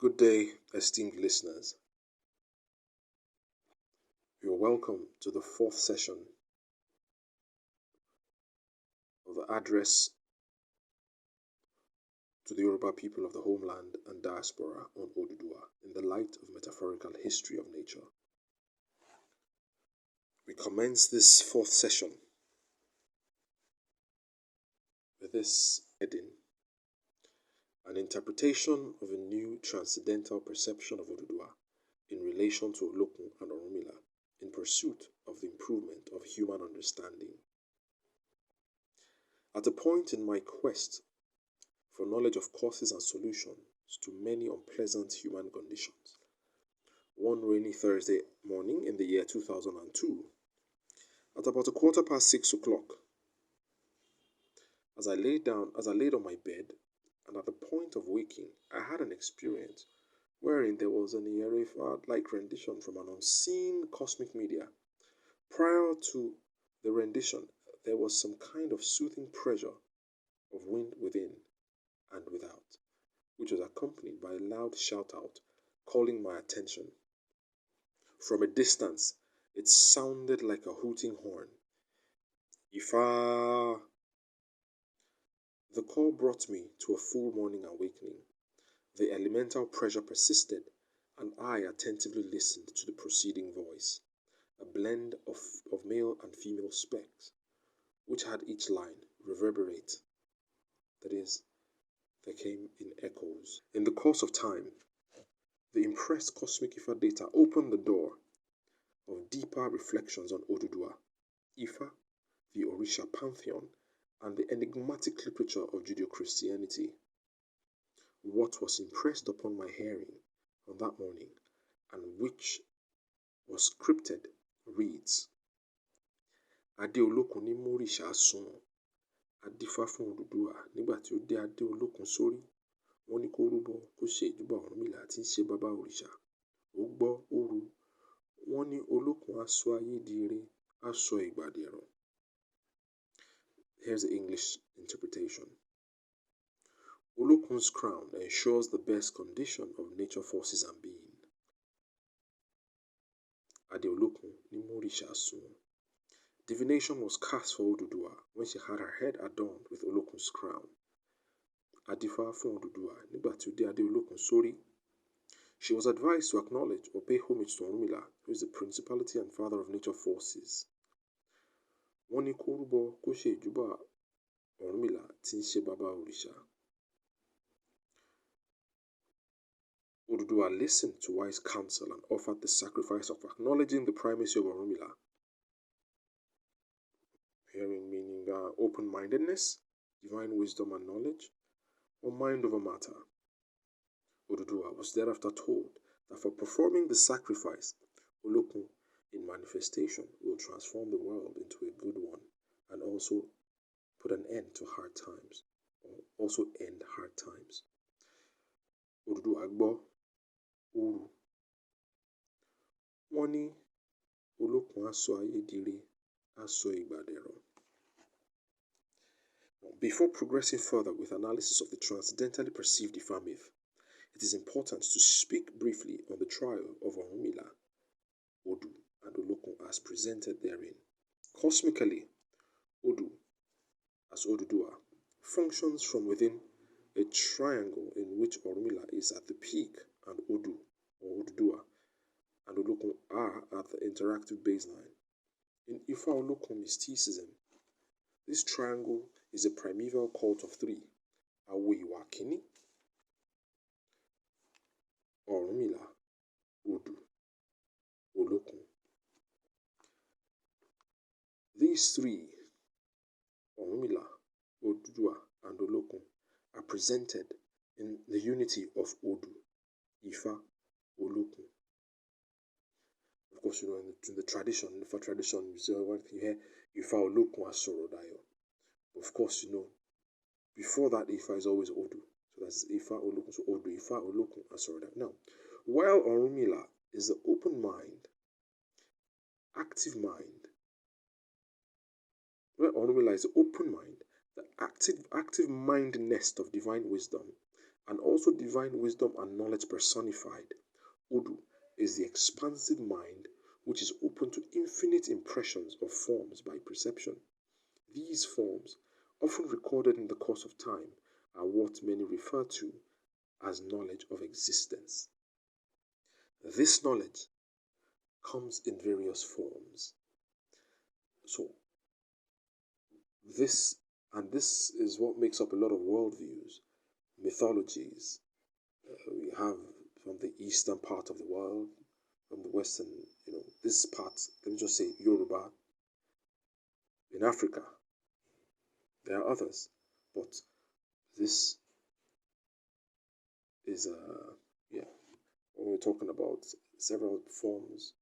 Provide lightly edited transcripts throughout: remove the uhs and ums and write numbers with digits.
Good day, esteemed listeners. You're welcome to the fourth session of the address to the Yoruba people of the homeland and diaspora on Oduduwa in the light of metaphorical history of nature. We commence this fourth session with this heading: an interpretation of a new transcendental perception of Oduduwa in relation to Olokun and Orunmila in pursuit of the improvement of human understanding. At a point in my quest for knowledge of causes and solutions to many unpleasant human conditions, one rainy Thursday morning in the year 2002, at about 6:15, as I laid on my bed, and at the point of waking, I had an experience wherein there was an Ese Ifa-like rendition from an unseen cosmic media. Prior to the rendition, there was some kind of soothing pressure of wind within and without, which was accompanied by a loud shout-out calling my attention. From a distance, it sounded like a hooting horn. Ifa! The call brought me to a full morning awakening. The elemental pressure persisted, and I attentively listened to the proceeding voice, a blend of male and female specs, which had each line reverberate. That is, they came in echoes. In the course of time, the impressed cosmic Ifa data opened the door of deeper reflections on Oduduwa, Ifa, the Orisha pantheon, and the enigmatic literature of Judeo-Christianity. What was impressed upon my hearing on that morning, and which was scripted, reads: Adé Olókun ní Móríṣà sùn, Adífá fún Odùduwà nígbà tí ó dé Adé Olókun sórí, wọ́n ní kó rúbọ kó ṣe ìjúbà Ọ̀rúnmìlà tí ń ṣe bàbá òrìṣà. Ó gbọ́ ó ru, wọ́n ní Olókun á sọ ayé di ire, á sọ ìgbà dẹ̀rọ̀. Here's the English interpretation. Olokun's crown ensures the best condition of nature forces and being. Ade Olokun ní Móríṣà sùn. Divination was cast for Oduduwa when she had her head adorned with Olokun's crown. Adífá fún Oduduwa nígbà tí ó dé Adé Olókun sórí. She was advised to acknowledge or pay homage to Orunmila, who is the principality and father of nature forces. Wọ́n ní kó rúbọ kó ṣe ìjúbà Orunmila tí ń ṣe bàbá òrìṣà. Oduduwa listened to wise counsel and offered the sacrifice of acknowledging the primacy of Orunmila. Hearing meaning open-mindedness, divine wisdom and knowledge, or mind over matter. Oduduwa was thereafter told that for performing the sacrifice, Olokun in manifestation will transform the world into a good one and also put an end to hard times, or also end hard times. Oduduwa gbọ́ uru. Wọ́n ní Olókun á sọ ayé di ire, á sọ ìgbà dẹ̀rọ̀. Before progressing further with analysis of the transcendentally perceived Ifa myth, it is important to speak briefly on the trial of Orunmila, Odu, and Olokun as presented therein. Cosmically, Odu, as Oduduwa, functions from within a triangle in which Orunmila is at the peak and Odu, or Oduduwa, and Olokun are at the interactive baseline. In Ifa Olokun mysticism, this triangle is a primeval cult of three: Awo Ìwà Kíní, Orunmila, Odu, Olokun. These three, Orunmila, Oduduwa, and Olokun, are presented in the unity of Odu, Ifa, Olokun. Of course, you know, in the tradition, in the Ifa tradition, you see one thing here, Ifa Olokun Asorodayo. Of course, you know, before that Ifa is always Odu. So that's Ifa Olokun, so Odu, Ifa Olokun Asorodayo. Now, while Orunmila is the open mind, active mind, where Orunmila is the open mind, the active mind nest of divine wisdom, and also divine wisdom and knowledge personified. Odu is the expansive mind which is open to infinite impressions of forms by perception. These forms, often recorded in the course of time, are what many refer to as knowledge of existence. This knowledge comes in various forms. So, this is what makes up a lot of worldviews, mythologies. We have from the eastern part of the world, from the western, this part, let me just say Yoruba. In Africa, there are others, but this is yeah, when we're talking about several forms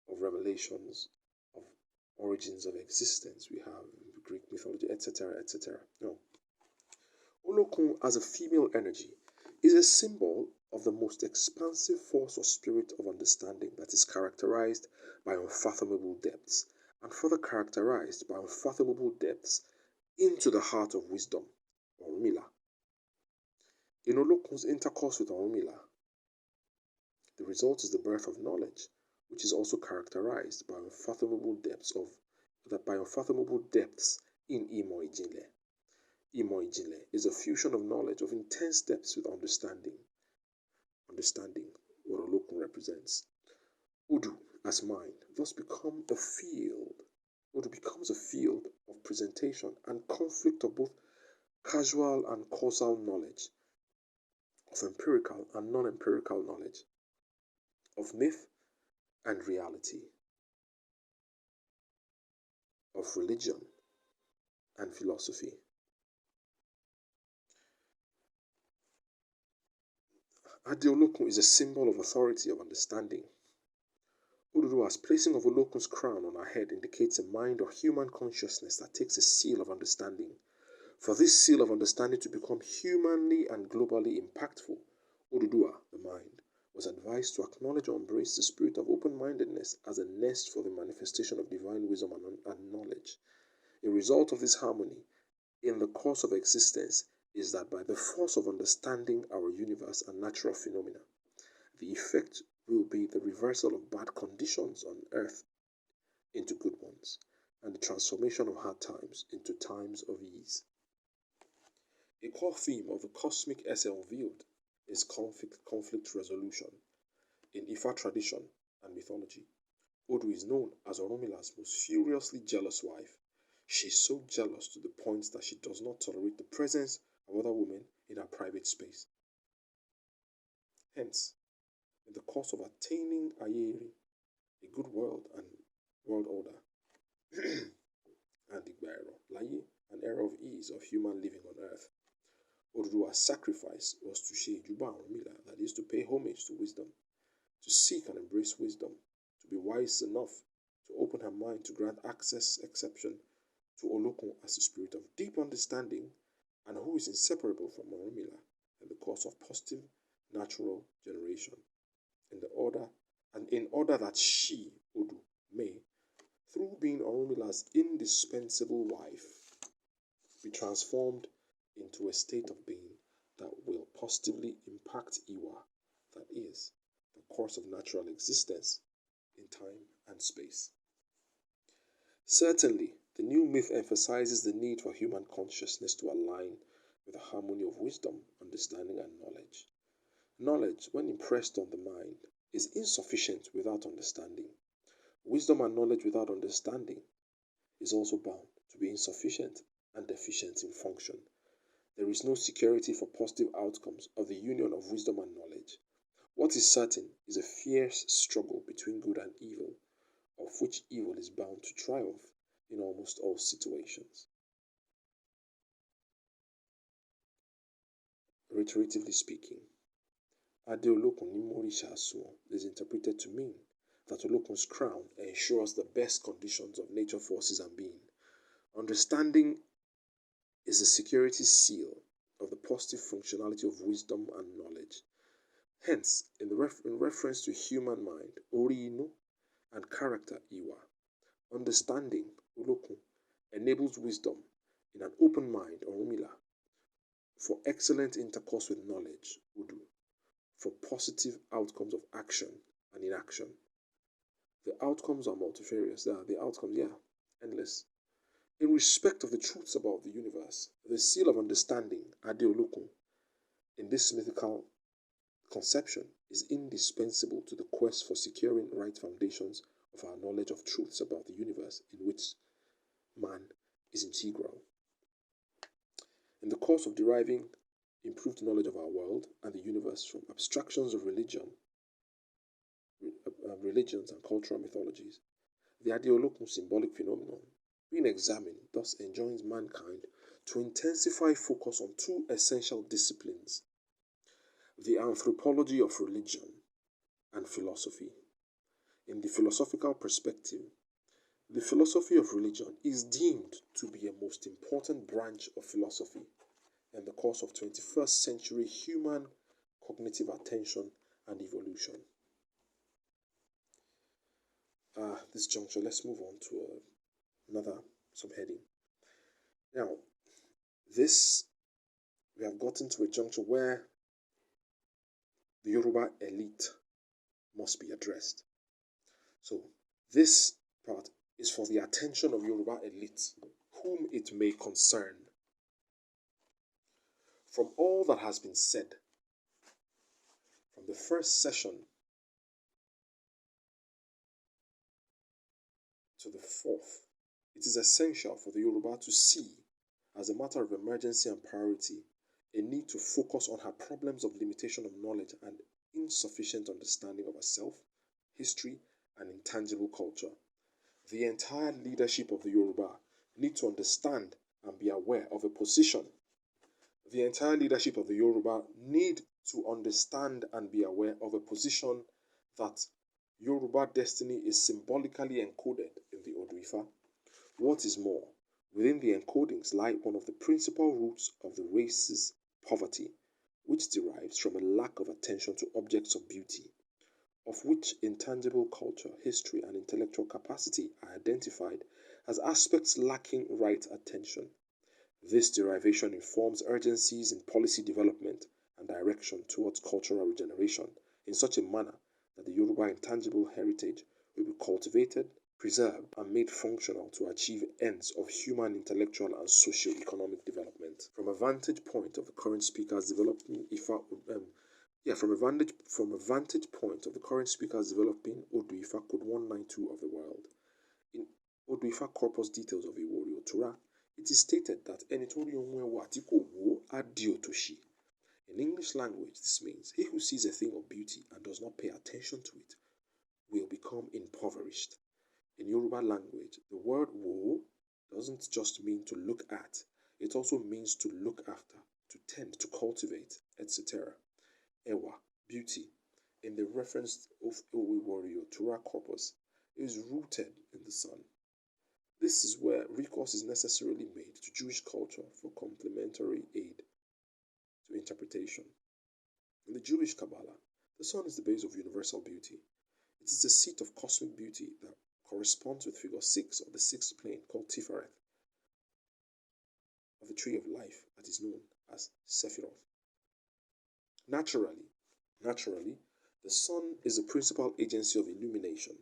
of revelations of origins of existence, we have Greek mythology, etc., etc. No. Olokun as a female energy is a symbol of the most expansive force or spirit of understanding that is characterized by unfathomable depths, and further characterized by unfathomable depths into the heart of wisdom, Orunmila. In Olokun's intercourse with Orunmila, the result is the birth of knowledge, which is also characterized by unfathomable depths in Imo Ijinle. Imo Ijinle is a fusion of knowledge of intense depths with understanding. Understanding what Olokun represents. Odu as mind thus becomes a field. Odu becomes a field of presentation and conflict of both casual and causal knowledge, of empirical and non-empirical knowledge, of myth and reality, of religion and philosophy. Olokun is a symbol of authority of understanding. Oduduwa's placing of Olokun's crown on her head indicates a mind or human consciousness that takes a seal of understanding. For this seal of understanding to become humanly and globally impactful, Oduduwa, the mind, was advised to acknowledge or embrace the spirit of open-mindedness as a nest for the manifestation of divine wisdom and knowledge. A result of this harmony in the course of existence is that by the force of understanding our universe and natural phenomena, the effect will be the reversal of bad conditions on earth into good ones, and the transformation of hard times into times of ease. A core theme of the cosmic essay unveiled is conflict resolution. In Ifa tradition and mythology, Odu is known as Orunmila's most furiously jealous wife. She is so jealous to the point that she does not tolerate the presence of other women in her private space. Hence, in the course of attaining Ayeri, a good world and world order, and Igbaero, Laye, an era of ease of human living on earth, Oduduwa's sacrifice was to Shejuba Orunmila, that is, to pay homage to wisdom, to seek and embrace wisdom, to be wise enough to open her mind to grant exception to Olokun as a spirit of deep understanding, and who is inseparable from Orunmila in the course of positive natural generation, in order that she, Odu, may, through being Orunmila's indispensable wife, be transformed into a state of being that will positively impact Iwa, that is, the course of natural existence in time and space. Certainly, the new myth emphasizes the need for human consciousness to align with the harmony of wisdom, understanding, and knowledge. Knowledge, when impressed on the mind, is insufficient without understanding. Wisdom and knowledge without understanding is also bound to be insufficient and deficient in function. There is no security for positive outcomes of the union of wisdom and knowledge. What is certain is a fierce struggle between good and evil, of which evil is bound to triumph in almost all situations. Reiteratively speaking, Ade Olokun ni Morisha Asuwon is interpreted to mean that Olokun's crown ensures the best conditions of nature forces and being. Understanding is a security seal of the positive functionality of wisdom and knowledge. Hence, in reference to human mind, Orinu, and character, Iwa, understanding, Olokun, enables wisdom in an open mind, Orunmila, for excellent intercourse with knowledge, Udu, for positive outcomes of action and inaction. The outcomes are multifarious. The outcomes, endless. In respect of the truths about the universe, the seal of understanding, Ade Olokun, in this mythical conception is indispensable to the quest for securing right foundations of our knowledge of truths about the universe in which man is integral. In the course of deriving improved knowledge of our world and the universe from abstractions of religions and cultural mythologies, the Ade Olokun symbolic phenomenon being examined thus enjoins mankind to intensify focus on two essential disciplines: the anthropology of religion and philosophy. In the philosophical perspective, the philosophy of religion is deemed to be a most important branch of philosophy in the course of 21st century human cognitive attention and evolution. This juncture, let's move on to another subheading. Now, we have gotten to a juncture where the Yoruba elite must be addressed. So, this part is for the attention of Yoruba elites, whom it may concern. From all that has been said, from the first session to the fourth, it is essential for the Yoruba to see, as a matter of emergency and priority, a need to focus on her problems of limitation of knowledge and insufficient understanding of herself, history, and intangible culture. The entire leadership of the Yoruba need to understand and be aware of a position. The entire leadership of the Yoruba need to understand and be aware of a position that Yoruba destiny is symbolically encoded in the Oduduwa. What is more, within the encodings lie one of the principal roots of the race's poverty, which derives from a lack of attention to objects of beauty, of which intangible culture, history, and intellectual capacity are identified as aspects lacking right attention. This derivation informs urgencies in policy development and direction towards cultural regeneration in such a manner that the Yoruba intangible heritage will be cultivated, preserved, and made functional to achieve ends of human intellectual and socio-economic development. From a vantage point of the current speakers developing from a vantage point of the current speakers developing Oduduwa Code 192 of the world. In Oduduwa Corpus Details of Iwori Otura, it is stated that Enitori Onwe Watiko Wo Adio Toshi. In English language, this means he who sees a thing of beauty and does not pay attention to it will become impoverished. In Yoruba language, the word wo doesn't just mean to look at, it also means to look after, to tend, to cultivate, etc. Ewa, beauty, in the reference of Owe warrior Tura corpus, is rooted in the sun. This is where recourse is necessarily made to Jewish culture for complementary aid to interpretation. In the Jewish Kabbalah, the sun is the base of universal beauty. It is the seat of cosmic beauty that corresponds with figure 6 of the sixth plane called Tifereth of the tree of life that is known as Sephiroth. Naturally, the sun is the principal agency of illumination.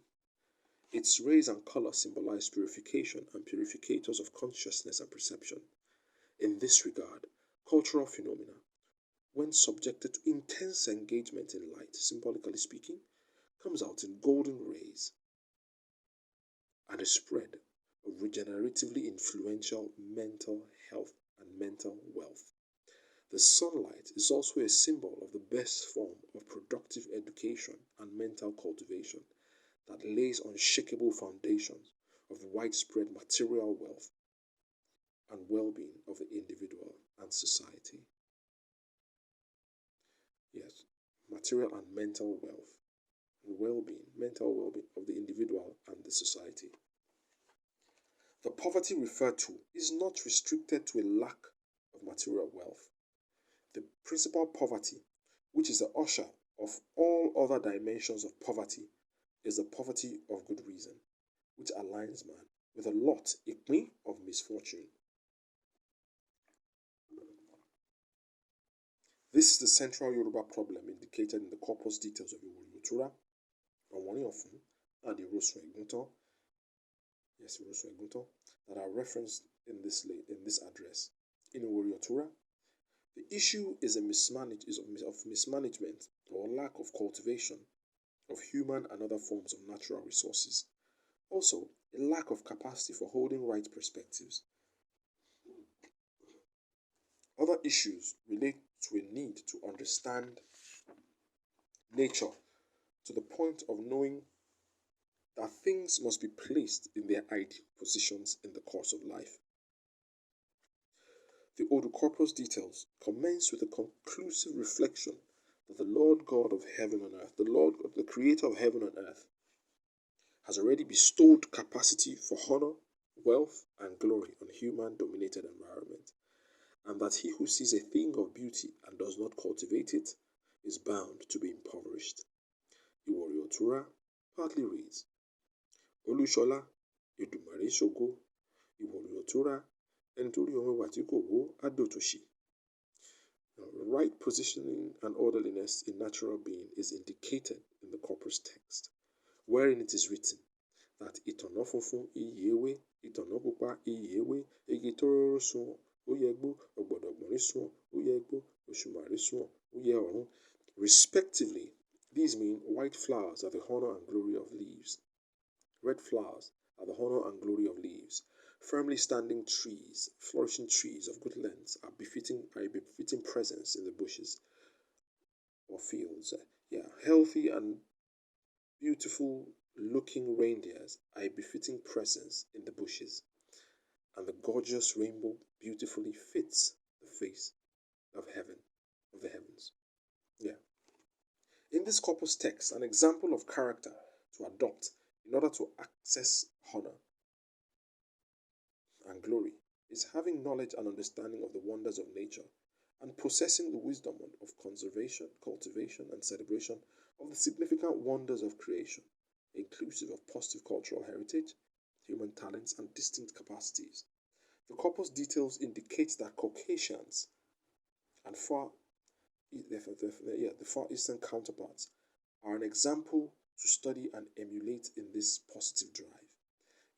Its rays and color symbolize purification and purificators of consciousness and perception. In this regard, cultural phenomena, when subjected to intense engagement in light, symbolically speaking, comes out in golden rays and a spread of regeneratively influential mental health and mental wealth. The sunlight is also a symbol of the best form of productive education and mental cultivation that lays unshakable foundations of widespread material wealth and well-being of the individual and society. Yes, material and mental wealth, well-being, mental well-being of the individual and the society. The poverty referred to is not restricted to a lack of material wealth. The principal poverty, which is the usher of all other dimensions of poverty, is the poverty of good reason, which aligns man with a lot, of misfortune. This is the central Yoruba problem indicated in the corpus details of Iwori Onwani Ofun, and Irosun Eguntan, yes, Irosun Eguntan, that are referenced in this address. In Iwori the issue is of mismanagement or lack of cultivation of human and other forms of natural resources. Also, a lack of capacity for holding right perspectives. Other issues relate to a need to understand nature to the point of knowing that things must be placed in their ideal positions in the course of life. The Odu details commence with a conclusive reflection that the Lord God of heaven and earth, the creator of heaven and earth, has already bestowed capacity for honor, wealth, and glory on human-dominated environment, and that he who sees a thing of beauty and does not cultivate it is bound to be impoverished. Iwori Otura partly reads, Olushola, Edumare Shogo, Iwori Otura, Entori Watiko Wo Adotoshi. Right positioning and orderliness in natural being is indicated in the corpus text, wherein it is written that Itono funfun iyewe, Itono pupa iyewe, igi tororo sun oyegbo, ogbodogbonrin sun oyegbo, oshumare sun oye orun. Respectively, these mean white flowers are the honor and glory of leaves. Red flowers are the honor and glory of leaves. Firmly standing trees, flourishing trees of good length are a befitting presence in the bushes or fields. Healthy and beautiful looking reindeers are a befitting presence in the bushes. And the gorgeous rainbow beautifully fits the face of heaven, of the heavens. In this corpus text, an example of character to adopt in order to access honor and glory is having knowledge and understanding of the wonders of nature and possessing the wisdom of conservation, cultivation, and celebration of the significant wonders of creation, inclusive of positive cultural heritage, human talents, and distinct capacities. The corpus details indicate that Caucasians and the Far Eastern counterparts are an example to study and emulate in this positive drive.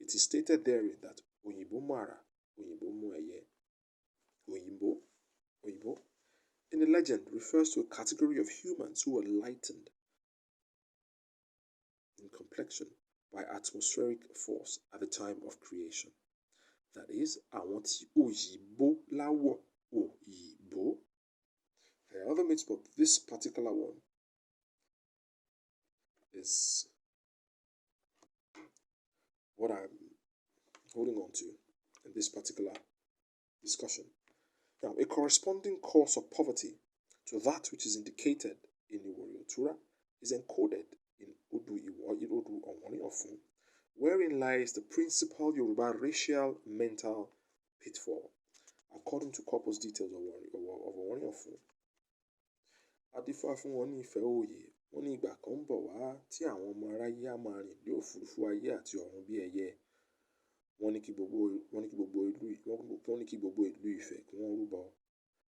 It is stated therein that Oyinbo Mara, Oyinbo Mueye, Oyinbo, in the legend refers to a category of humans who were lightened in complexion by atmospheric force at the time of creation. That is, àwọn tí Oyinbo láwọ̀ Oyinbo. There are other myths, but this particular one is what I'm holding on to in this particular discussion. Now, a corresponding cause of poverty to that which is indicated in Iwori Otura is encoded in Odu Onwani Ofun, wherein lies the principal Yoruba racial mental pitfall. According to corpus details of Onwani Ofun, Adífá fún wọn ní ìfẹ́ òye, wọ́n ní ìgbà kan ń bọ̀ wá tí àwọn ọmọ aráyé á máa rìn ní òfurufú ayé àti ọ̀run bí ẹyẹ. Wọ́n ní kí gbogbo ìlú Ifẹ̀ kí wọ́n rúbọ,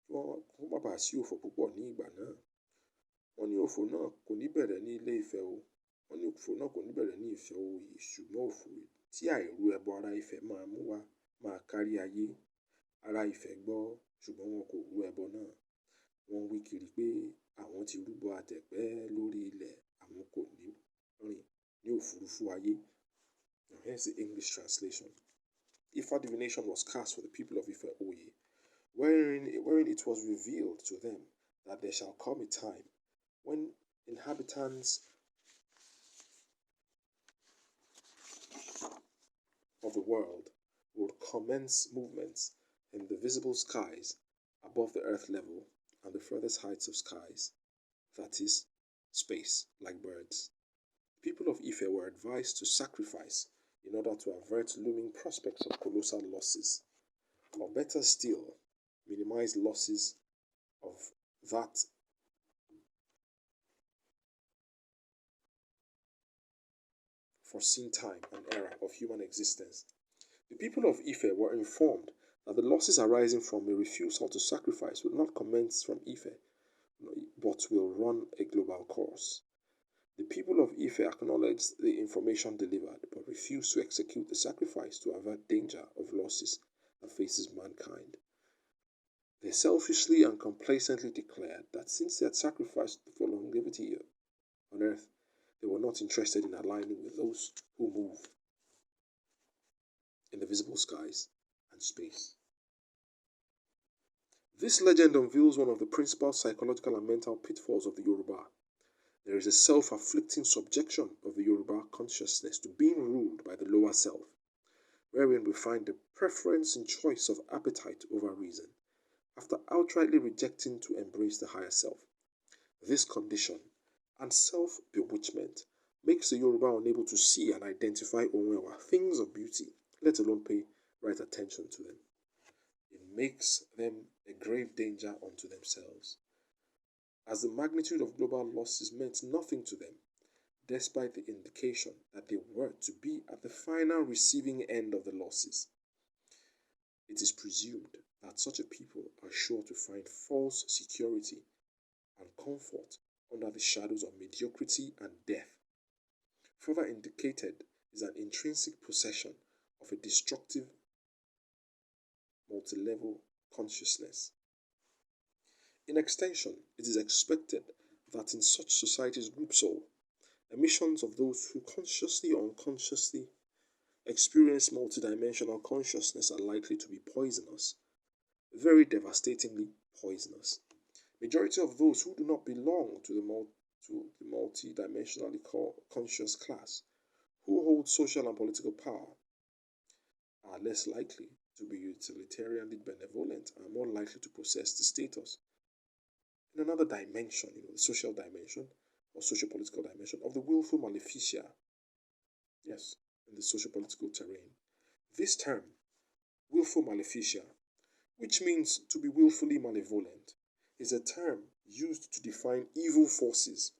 kí wọ́n má bàa sí òfò púpọ̀ ní ìgbà náà. Wọ́n ní òfò náà kò ní bẹ̀rẹ̀ ní ilé Ifẹ̀ o. Wọ́n ní òfò náà kò ní bẹ̀rẹ̀ ní Ifẹ̀ òye, ṣùgbọ́n òfò tí àìrú ẹbọ ará Ifẹ̀ máa mú wá máa kárí ayé. Ará Ifẹ̀ gbọ́, ṣùgbọ́n wọn kò rú ẹbọ náà. Wọ́n wí kiri pé àwọn ti rúbọ àtẹ̀pẹ́ lórí ilẹ̀, àwọn kò ní rìn ní òfurufú ayé. Now here's the English translation. Ifa divination was cast for the people of Ife Oye, wherein it was revealed to them that there shall come a time when inhabitants of the world would commence movements in the visible skies above the earth level and the furthest heights of skies, that is, space, like birds. People of Ife were advised to sacrifice in order to avert looming prospects of colossal losses, or better still, minimize losses of that foreseen time and era of human existence. The people of Ife were informed that the losses arising from a refusal to sacrifice would not commence from Ife, but will run a global course. The people of Ife acknowledge the information delivered, but refuse to execute the sacrifice to avert danger of losses that faces mankind. They selfishly and complacently declared that since they had sacrificed for longevity on earth, they were not interested in aligning with those who move in the visible skies and space. This legend unveils one of the principal psychological and mental pitfalls of the Yoruba. There is a self-afflicting subjection of the Yoruba consciousness to being ruled by the lower self, wherein we find the preference in choice of appetite over reason, after outrightly rejecting to embrace the higher self. This condition and self-bewitchment makes the Yoruba unable to see and identify Onwewa, things of beauty, let alone pay right attention to them. It makes them a grave danger unto themselves, as the magnitude of global losses meant nothing to them, despite the indication that they were to be at the final receiving end of the losses. It is presumed that such a people are sure to find false security and comfort under the shadows of mediocrity and death. Further indicated is an intrinsic possession of a destructive multi-level consciousness. In extension, it is expected that in such societies group soul, emissions of those who consciously or unconsciously experience multidimensional consciousness are likely to be poisonous, very devastatingly poisonous. Majority of those who do not belong to the multidimensionally conscious class, who hold social and political power, are less likely to be utilitarianly benevolent and more likely to possess the status in another dimension, the social dimension or socio-political dimension of the willful maleficia. Yes, in the socio-political terrain. This term, willful maleficia, which means to be willfully malevolent, is a term used to define evil forces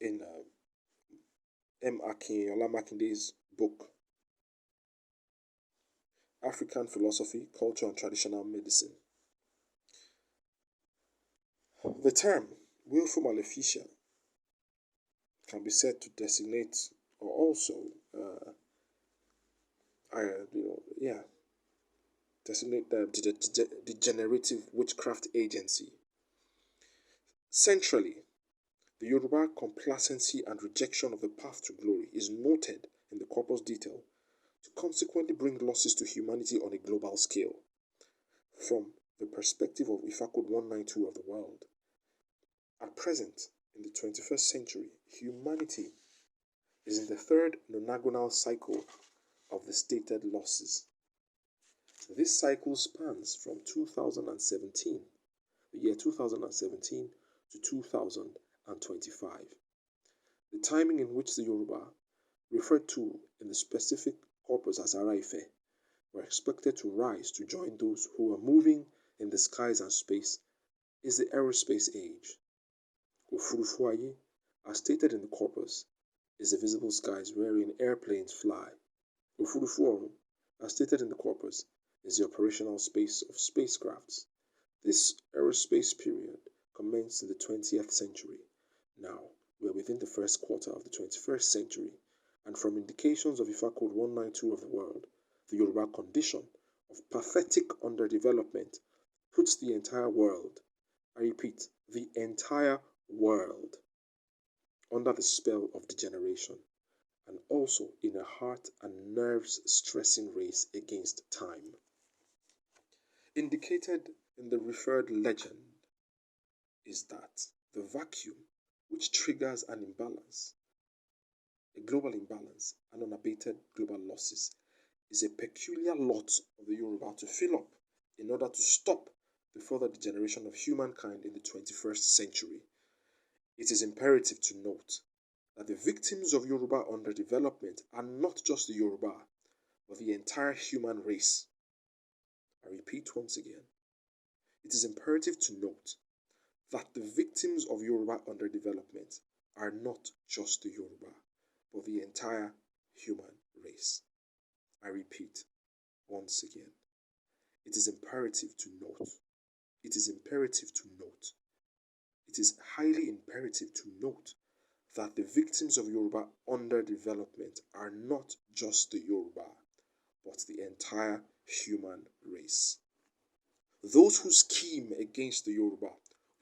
in M. Akin Makinde's book, African Philosophy, Culture and Traditional Medicine. The term willful maleficia can be said to designate or also designate the degenerative witchcraft agency. Centrally, the Yoruba complacency and rejection of the path to glory is noted in the corpus detail to consequently bring losses to humanity on a global scale. From the perspective of Ifa Code 192 of the world, at present, in the 21st century, humanity is in the third nonagonal cycle of the stated losses. This cycle spans from 2017, the year 2017 to 2025. The timing in which the Yoruba, referred to in the specific corpus as Araife, were expected to rise to join those who were moving in the skies and space is the aerospace age. Ofurufuaye, as stated in the corpus, is the visible skies wherein airplanes fly. Ofurufuoru, as stated in the corpus, is the operational space of spacecrafts. This aerospace period commenced in the 20th century. Now, we are within the first quarter of the 21st century, and from indications of Ifa Code 192 of the world, the Yoruba condition of pathetic underdevelopment puts the entire world, I repeat, the entire world, under the spell of degeneration, and also in a heart and nerves stressing race against time. Indicated in the referred legend is that the vacuum which triggers an imbalance, a global imbalance, and unabated global losses, is a peculiar lot of the Yoruba to fill up in order to stop the further degeneration of humankind in the 21st century. It is imperative to note that the victims of Yoruba underdevelopment are not just the Yoruba, but the entire human race. I repeat once again, it is imperative to note that the victims of Yoruba underdevelopment are not just the Yoruba, but the entire human race. I repeat once again, it is imperative to note, it is imperative to note, it is highly imperative to note that the victims of Yoruba underdevelopment are not just the Yoruba, but the entire human race. Those who scheme against the Yoruba,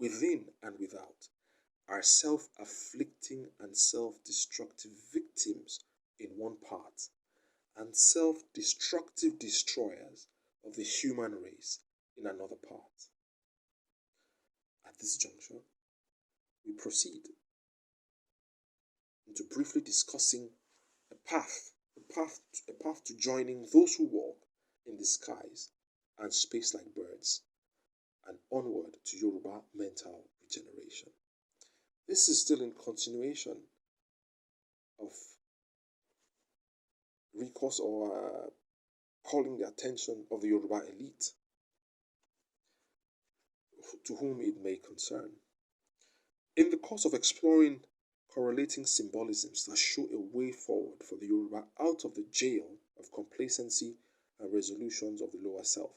within and without, are self-afflicting and self-destructive victims in one part, and self-destructive destroyers of the human race in another part. At this juncture, we proceed into briefly discussing a path to joining those who walk in the skies and space like birds, and onward to Yoruba mental regeneration. This is still in continuation of recourse or calling the attention of the Yoruba elite to whom it may concern. In the course of exploring correlating symbolisms that show a way forward for the Yoruba out of the jail of complacency and resolutions of the lower self,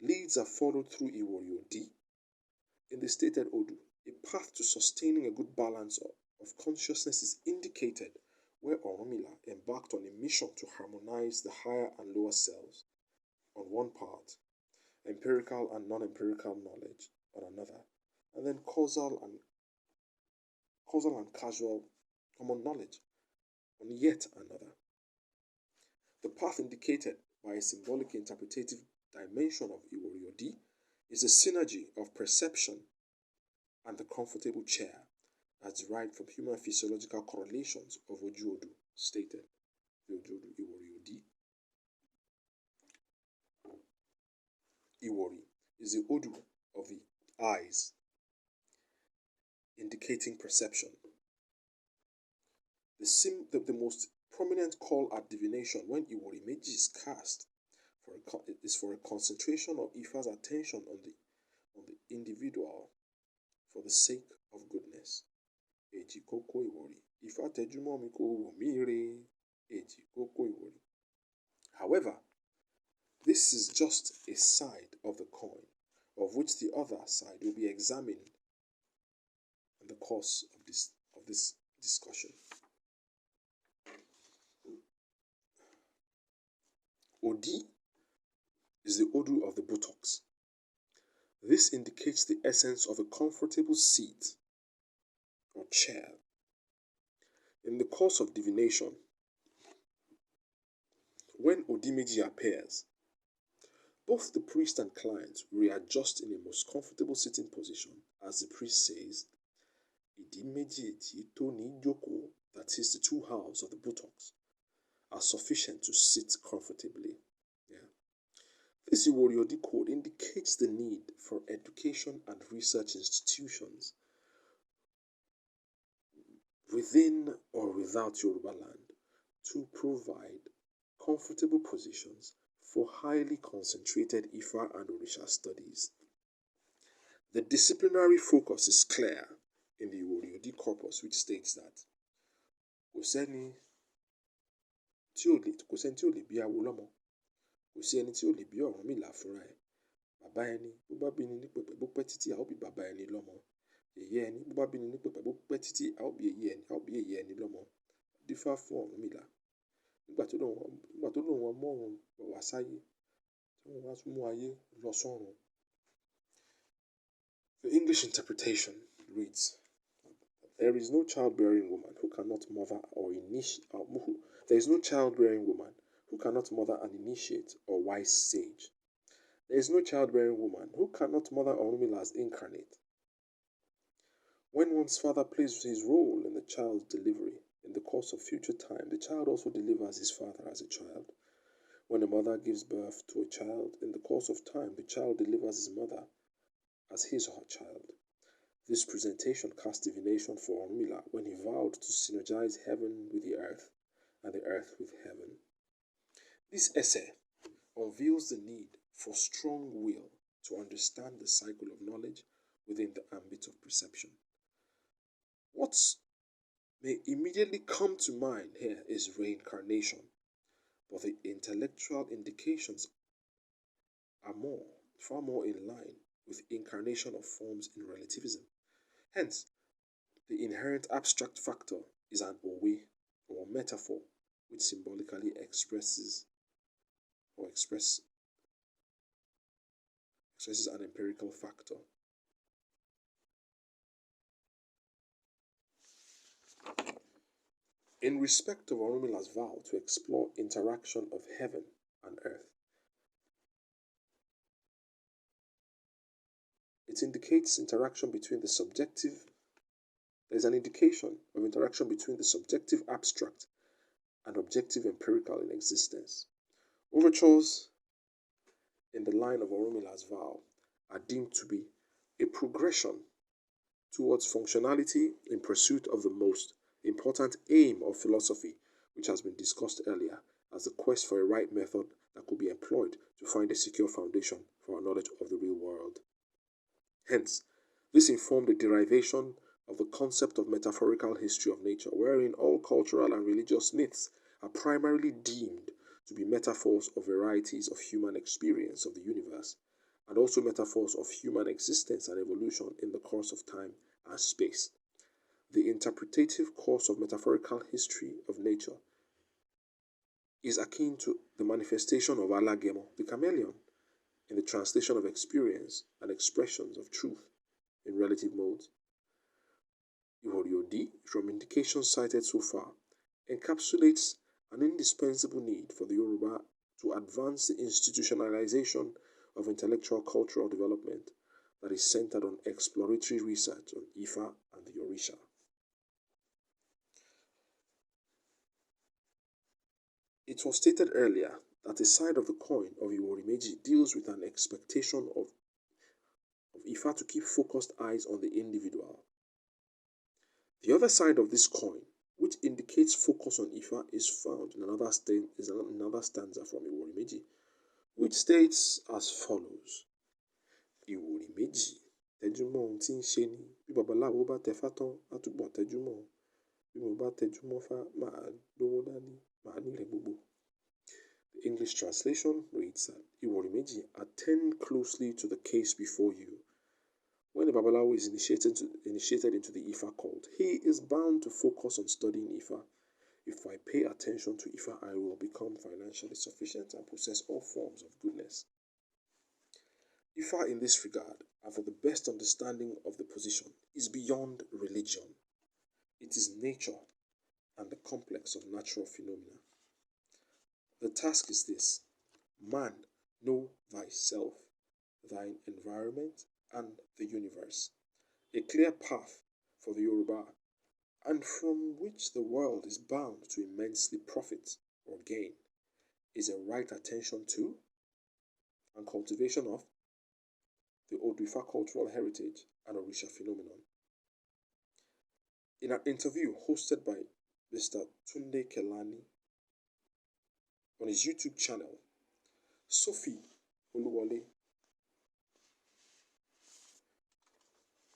leads are followed through Iwori Odi. In the stated Odu, a path to sustaining a good balance of consciousness is indicated where Orunmila embarked on a mission to harmonize the higher and lower selves on one part, empirical and non-empirical knowledge on another, and then causal and casual common knowledge on yet another. The path indicated by a symbolic interpretative dimension of Iwori Odi is a synergy of perception and the comfortable chair as derived from human physiological correlations of Ojuodu stated. The Ojuodu Iwori Odi. Iwori is the Odu of the eyes, indicating perception. The most prominent call at divination when Iwori Meji is cast is for a concentration of Ifa's attention on the individual for the sake of goodness. Eji koko Iwori. Ifa tejumo mi ko mire. Eji koko Iwori. However, this is just a side of the coin, of which the other side will be examined in the course of this discussion. Odi is the Odu of the buttocks. This indicates the essence of a comfortable seat or chair. In the course of divination, when Odimeji appears, both the priest and client readjust in a most comfortable sitting position, as the priest says, Idimeji to ni joko, that is the two halves of the buttocks, are sufficient to sit comfortably. This Iwori code indicates the need for education and research institutions within or without Yoruba land to provide comfortable positions for highly concentrated Ifa and Orisha studies. The disciplinary focus is clear in the Iwori corpus, which states that kò sẹ́ni tí ò lè bí awo lọ́mọ, kò sí ẹni tí ò lè bí Ọ̀rúnmìlà fúnra ẹ̀. Bàbá ẹni bó bá bí ni ní pẹ̀pẹ̀ bó pẹ́ títí a ó bí bàbá ẹni lọ́mọ. Yèyé ẹni bó bá bí ni ní pẹ̀pẹ̀ bó pẹ́ títí a ó bí yèyé ẹni lọ́mọ. Dífá fún Ọ̀rúnmìlà nígbà tó lóun ọmọ òun bọ̀ wá sáyé tí wọ́n wá tún mú ayé lọ sọ́run. The English interpretation reads, there is no childbearing woman who cannot mother there is no childbearing woman who cannot mother an initiate or wise sage. There is no childbearing woman who cannot mother Orunmila as incarnate. When one's father plays his role in the child's delivery, in the course of future time, the child also delivers his father as a child. When a mother gives birth to a child, in the course of time, the child delivers his mother as his or her child. This presentation cast divination for Orunmila when he vowed to synergize heaven with the earth and the earth with heaven. This essay unveils the need for strong will to understand the cycle of knowledge within the ambit of perception. What may immediately come to mind here is reincarnation, but the intellectual indications are far more in line with incarnation of forms in relativism. Hence, the inherent abstract factor is an owe or metaphor which symbolically expresses an empirical factor. In respect of Orumila's vow to explore interaction of heaven and earth, it indicates interaction between the subjective. There is an indication of interaction between the subjective abstract and objective empirical in existence. Overtures in the line of Orumila's vow are deemed to be a progression towards functionality in pursuit of the most important aim of philosophy, which has been discussed earlier as the quest for a right method that could be employed to find a secure foundation for our knowledge of the real world. Hence, this informed the derivation of the concept of metaphorical history of nature, wherein all cultural and religious myths are primarily deemed to be metaphors of varieties of human experience of the universe, and also metaphors of human existence and evolution in the course of time and space. The interpretative course of metaphorical history of nature is akin to the manifestation of Alagemo, the chameleon, in the translation of experience and expressions of truth in relative modes. Ihoriodi, from indications cited so far, encapsulates an indispensable need for the Yoruba to advance the institutionalization of intellectual cultural development that is centered on exploratory research on Ifa and the Orisha. It was stated earlier that a side of the coin of Iworimeji deals with an expectation of Ifa to keep focused eyes on the individual. The other side of this coin, which indicates focus on Ifa, is found in another stanza from Iworimeji, which states as follows: Iworimeji, tẹjúmọ́ ohun tí ń ṣe ni, bí babaláwo bá tẹfá tán, á túbọ̀ tẹjúmọ́, bí mo bá tẹjúmọ́ fá, màá lówó dání, màá nílẹ̀ gbogbo. The English translation reads that Iworimeji, attend closely to the case before you. When a Babalawo is initiated into the Ifa cult, he is bound to focus on studying Ifa. If I pay attention to Ifa, I will become financially sufficient and possess all forms of goodness. Ifa in this regard, and for the best understanding of the position, is beyond religion. It is nature and the complex of natural phenomena. The task is this: man, know thyself, thine environment, and the universe. A clear path for the Yoruba, and from which the world is bound to immensely profit or gain, is a right attention to and cultivation of the Oduduwa cultural heritage and Orisha phenomenon. In an interview hosted by Mr. Tunde Kelani on his YouTube channel,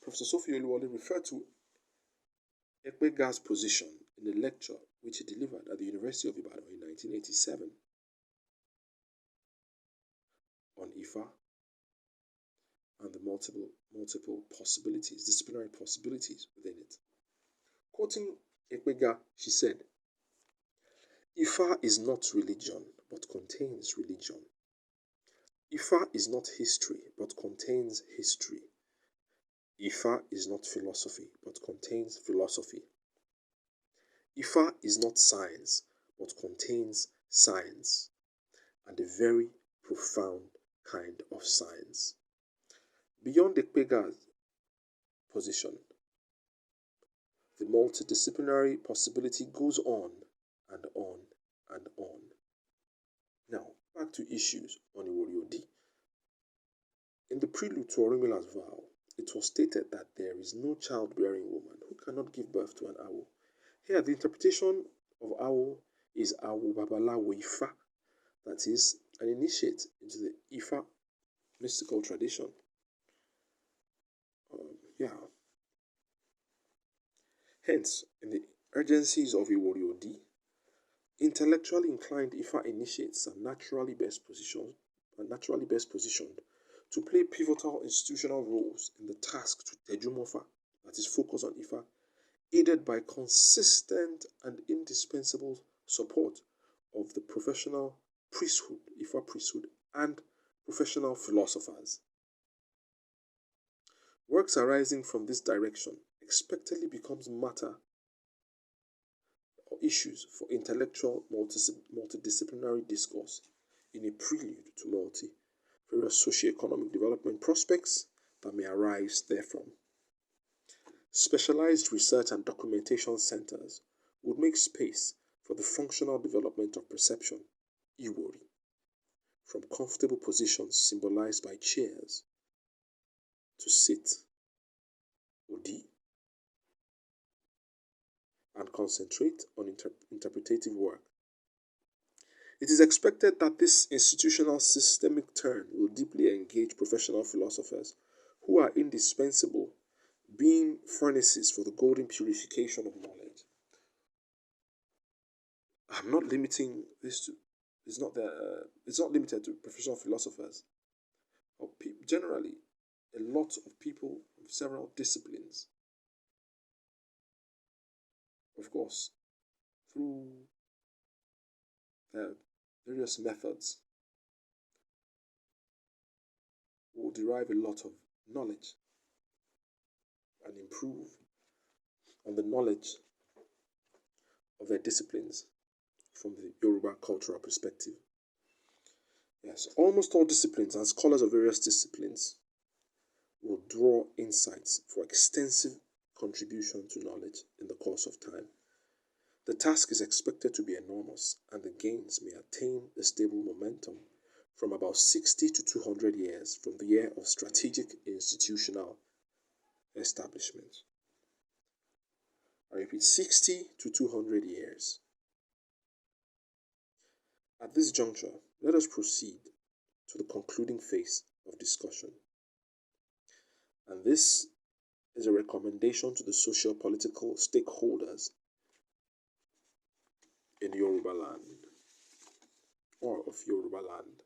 Professor Sophie Oluwole referred to Ekpega's position in a lecture which he delivered at the University of Ibadan in 1987 on Ifa and the multiple possibilities, disciplinary possibilities within it. Quoting Ekpega, she said, Ifa is not religion, but contains religion. Ifa is not history, but contains history. Ifa is not philosophy, but contains philosophy. Ifa is not science, but contains science, and a very profound kind of science. Beyond Ekpega's position, the multidisciplinary possibility goes on and on and on. Now, back to issues on Iworiodi. In the prelude to Orunmila's vow, it was stated that there is no childbearing woman who cannot give birth to an Awo. Here, the interpretation of Awo is Awo Babalawo Ifa, that is, an initiate into the Ifa mystical tradition. Hence, in the urgencies of Iworiodi, intellectually inclined Ifa initiates are naturally best positioned to play pivotal institutional roles in the task to Tejumofa, that is focus on Ifa, aided by consistent and indispensable support of the professional priesthood, Ifa priesthood, and professional philosophers. Works arising from this direction expectedly becomes matter or issues for intellectual multidisciplinary discourse in a prelude to various socioeconomic development prospects that may arise therefrom. Specialized research and documentation centers would make space for the functional development of perception, Iwori, from comfortable positions symbolized by chairs to sit, Odi, and concentrate on interpretative work. It is expected that this institutional systemic turn will deeply engage professional philosophers who are indispensable, being furnaces for the golden purification of knowledge. I'm not limiting this to it's not limited to professional philosophers. Or generally, a lot of people of several disciplines, of course, through their various methods, will derive a lot of knowledge and improve on the knowledge of their disciplines from the Yoruba cultural perspective. Yes, almost all disciplines and scholars of various disciplines will draw insights for extensive contribution to knowledge in the course of time. The task is expected to be enormous, and the gains may attain a stable momentum from about 60 to 200 years from the year of strategic institutional establishment. I repeat, 60 to 200 years. At this juncture, let us proceed to the concluding phase of discussion. And this is a recommendation to the socio-political stakeholders in Yoruba land, or of Yoruba land.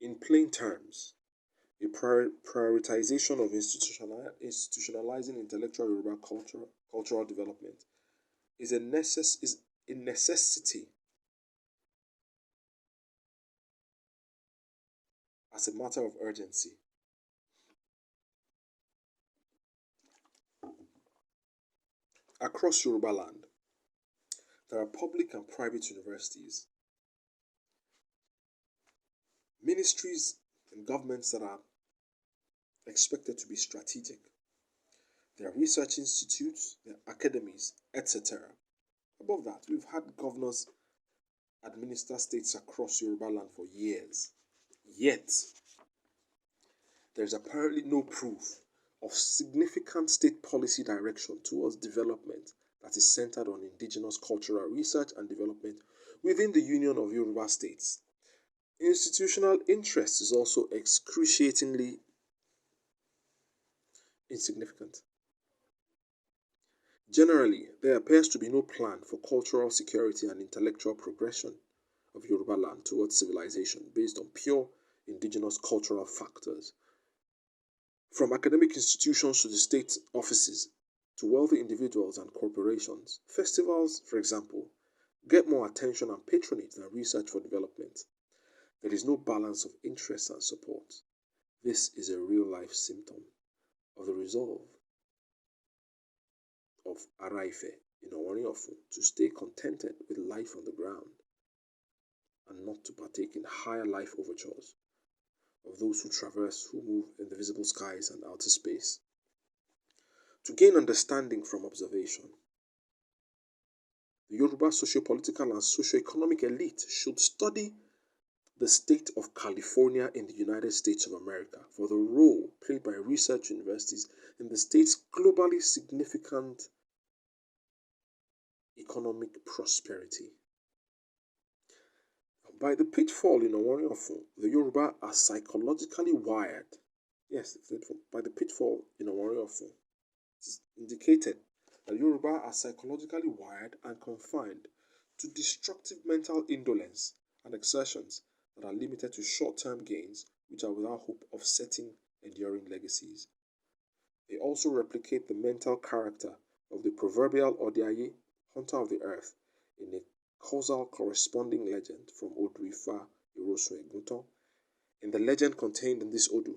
In plain terms, a prioritization of institutionalizing intellectual Yoruba cultural development is a necessity as a matter of urgency. Across Yoruba land, there are public and private universities, ministries and governments that are expected to be strategic. There are research institutes, there are academies, etc. Above that, we've had governors administer states across Yoruba land for years. Yet, there's apparently no proof of significant state policy direction towards development that is centered on indigenous cultural research and development within the Union of Yoruba states. Institutional interest is also excruciatingly insignificant. Generally, there appears to be no plan for cultural security and intellectual progression of Yoruba land towards civilization based on pure indigenous cultural factors. From academic institutions to the state offices to wealthy individuals and corporations, festivals, for example, get more attention and patronage than research for development. There is no balance of interest and support. This is a real-life symptom of the resolve of Araife in Owariofu to stay contented with life on the ground and not to partake in higher life overtures of those who move in the visible skies and outer space. To gain understanding from observation, the Yoruba socio-political and socio-economic elite should study the state of California in the United States of America for the role played by research universities in the state's globally significant economic prosperity. By the pitfall in Owariofu, the Yoruba are psychologically wired. Yes, by the pitfall in Owariofu, it is indicated that Yoruba are psychologically wired and confined to destructive mental indolence and exertions that are limited to short-term gains which are without hope of setting enduring legacies. They also replicate the mental character of the proverbial Odiaye, hunter of the earth, in a causal corresponding legend from Odu Ifa Irosun Eguntan. In the legend contained in this Odu,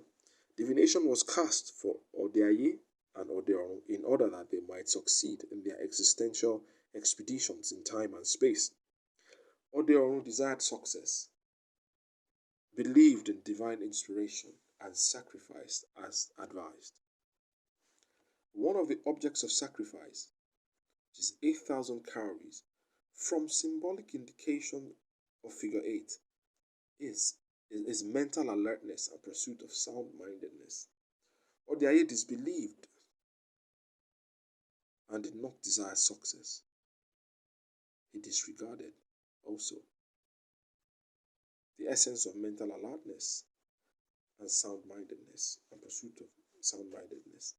divination was cast for Odiaye and Odeorun in order that they might succeed in their existential expeditions in time and space. Odeorun desired success, believed in divine inspiration, and sacrificed as advised. One of the objects of sacrifice, which is 8,000 calories, from symbolic indication of figure 8, is mental alertness and pursuit of sound-mindedness. Odiaye disbelieved and did not desire success. He disregarded also the essence of mental alertness and sound-mindedness and pursuit of sound-mindedness.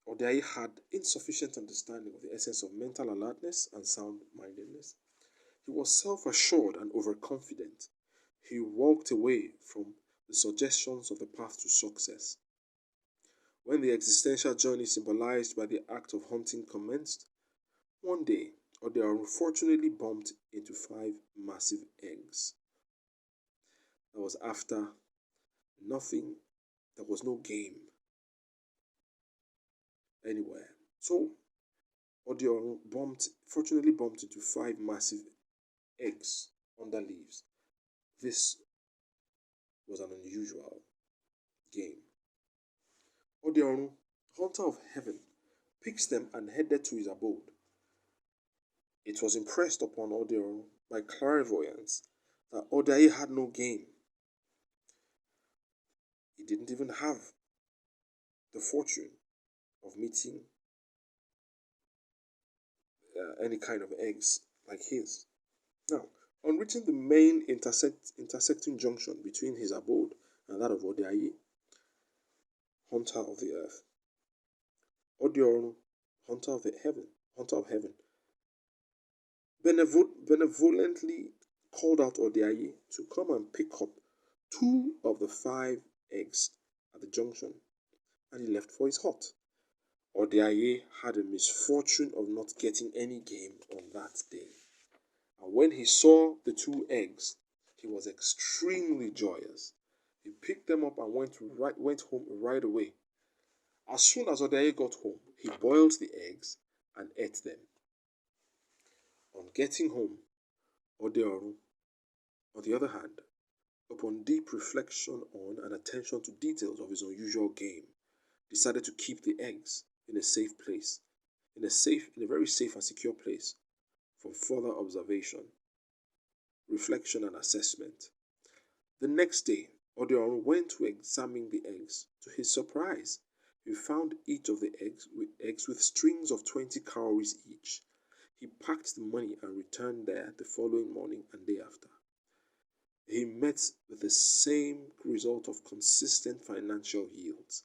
Odiaye had insufficient understanding of the essence of mental alertness and sound-mindedness. He was self-assured and overconfident. He walked away from the suggestions of the path to success. When the existential journey symbolized by the act of hunting commenced, one day, Odeorun unfortunately bumped into 5 massive eggs. That was after nothing, there was no game anywhere. So, Odeorun fortunately bumped into 5 massive eggs under leaves. This was an unusual game. Odeorun, hunter of heaven, picked them and headed to his abode. It was impressed upon Odeorun by clairvoyance that Odiaye had no game. He didn't even have the fortune of meeting any kind of eggs like his. Now, on reaching the main intersecting junction between his abode and that of Odiaye, hunter of the earth, Odeorun, hunter of heaven, benevolently called out Odiaye to come and pick up 2 of the 5 eggs at the junction, and he left for his hut. Odiaye had a misfortune of not getting any game on that day. And when he saw the 2 eggs, he was extremely joyous. He picked them up and went home right away. As soon as Odiaye got home, he boiled the eggs and ate them. On getting home, Odeorun, on the other hand, upon deep reflection on and attention to details of his unusual game, decided to keep the eggs in a safe place, in a very safe and secure place for further observation, reflection, and assessment. The next day, Odeorun went to examine the eggs. To his surprise, he found each of the eggs with strings of 20 cowries each. He packed the money and returned there the following morning and day after. He met with the same result of consistent financial yields.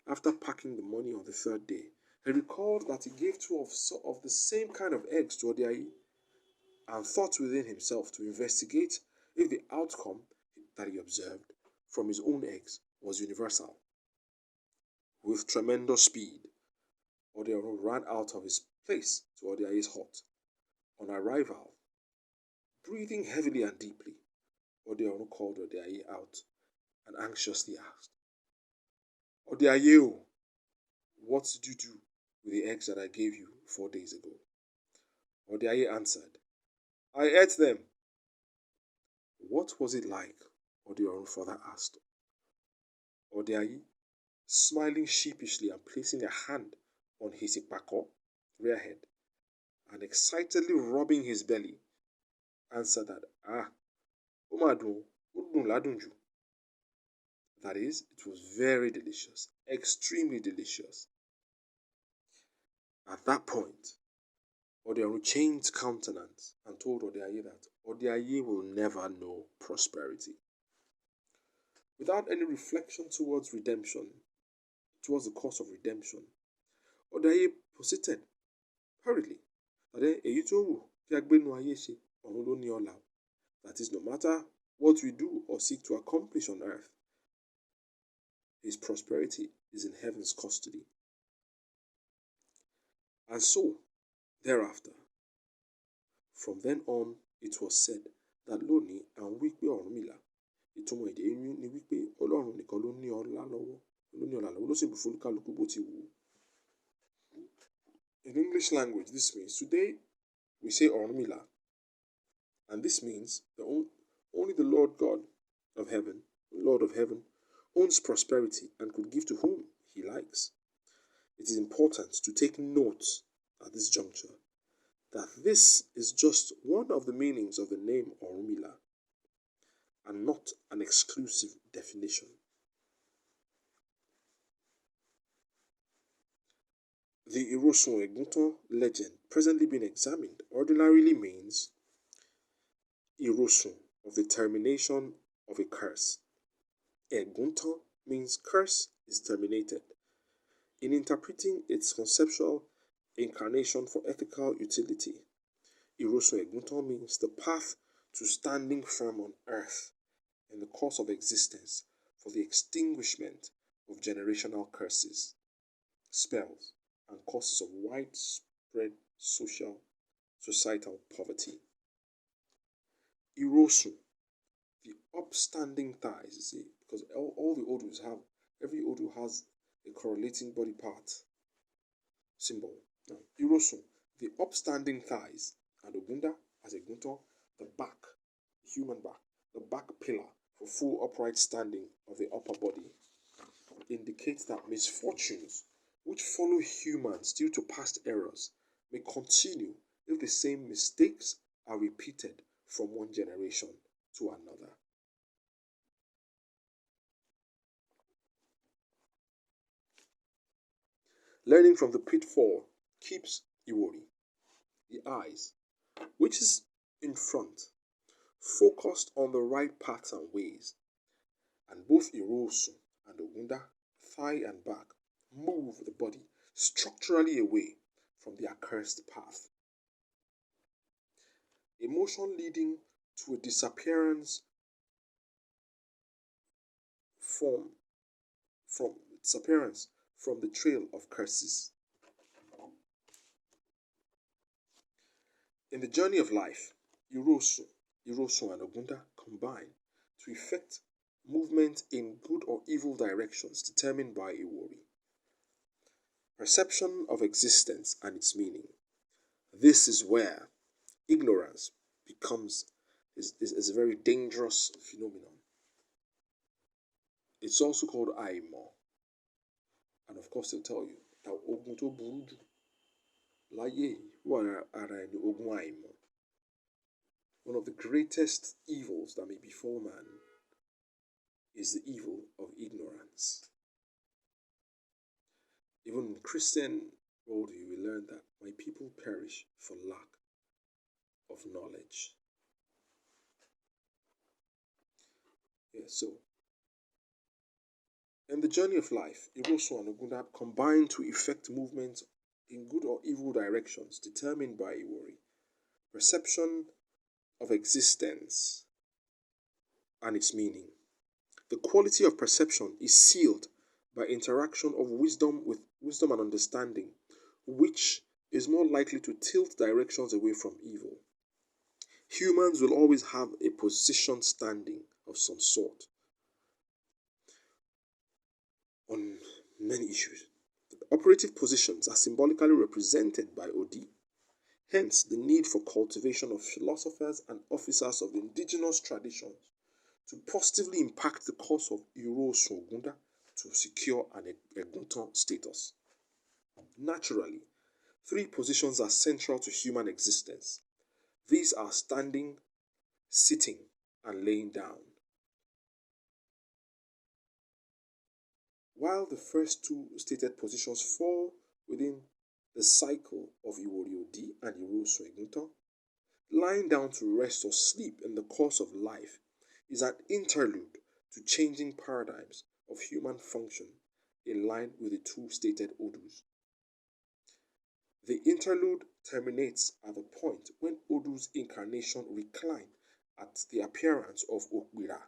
After packing the money on the 3rd day, he recalled that he gave 2 of the same kind of eggs to Odiaye and thought within himself to investigate if the outcome that he observed from his own eggs was universal. With tremendous speed, Odeorun ran out of his place to Odiaye's hut. On arrival, breathing heavily and deeply, Odeorun called Odiaye out and anxiously asked, Odiaye, what did you do with the eggs that I gave you 4 days ago? Odiaye answered, I ate them. What was it like? Odeorun further asked. Odiaye, smiling sheepishly and placing a hand on his ipako, rear head, and excitedly rubbing his belly, answered that, that is, it was very delicious, extremely delicious. At that point, Odeorun changed countenance and told Odiaye that Odiaye will never know prosperity. Without any reflection towards the cause of redemption, Odiaye proceeded hurriedly that èyí tí ó wù kí a gbénu ayé ṣe ọ̀run ló ní ọlá. That is, no matter what we do or seek to accomplish on earth, his prosperity is in heaven's custody. And so, thereafter, from then on, it was said that lónìí à ń wí pé Ọ̀rúnmìlà, ìtumọ̀ èdè yín ni wípé Ọlọ́run nìkan ló ní ọlá lọ́wọ́, ló sì bù fún kálukú bó ti wù ú. In English language, this means today we say Orunmila, and this means only the Lord God of heaven, Lord of heaven, owns prosperity and could give to whom he likes. It is important to take note at this juncture that this is just one of the meanings of the name Orunmila and not an exclusive definition. The Irosun Eguntan legend presently being examined ordinarily means Irosun of the termination of a curse. Eguntan means curse is terminated. In interpreting its conceptual incarnation for ethical utility, Irosun Eguntan means the path to standing firm on earth in the course of existence for the extinguishment of generational curses, spells, and causes of widespread societal poverty. Irosun, the upstanding thighs, you see, because all the Odus have, every Odu has a correlating body part symbol. Now, Irosun, the upstanding thighs, and Ogunda as a gunto, the back, human back, the back pillar for full upright standing of the upper body, indicates that misfortunes which follow humans due to past errors may continue if the same mistakes are repeated from one generation to another. Learning from the pitfall keeps Iwori, the eyes, which is in front, focused on the right paths and ways, and both Irosu and Ogunda, thigh and back, move the body structurally away from the accursed path. A motion leading to a disappearance from the trail of curses. In the journey of life, Irosu and Ogunda combine to effect movement in good or evil directions determined by Iwori. Perception of existence and its meaning. This is where ignorance is a very dangerous phenomenon. It's also called Aimo. And of course, they'll tell you that Ogun to Buruju. Laye, Ogun Aimo. One of the greatest evils that may befall man is the evil of ignorance. Even in Christian worldview, we learn that my people perish for lack of knowledge. So in the journey of life, Irosu and Ogunda combine to effect movement in good or evil directions determined by Iwori. Perception of existence and its meaning. The quality of perception is sealed by interaction of wisdom with wisdom and understanding, which is more likely to tilt directions away from evil. Humans will always have a position standing of some sort on many issues. The operative positions are symbolically represented by Odi. Hence, the need for cultivation of philosophers and officers of indigenous traditions to positively impact the course of Irosu Ogunda to secure an Eguntan status. Naturally, three positions are central to human existence. These are standing, sitting, and laying down. While the first two stated positions fall within the cycle of Iwori Odi and Irosu Eguntan, lying down to rest or sleep in the course of life is an interlude to changing paradigms of human function in line with the two stated Odus. The interlude terminates at the point when Odu's incarnation recline at the appearance of Okbira,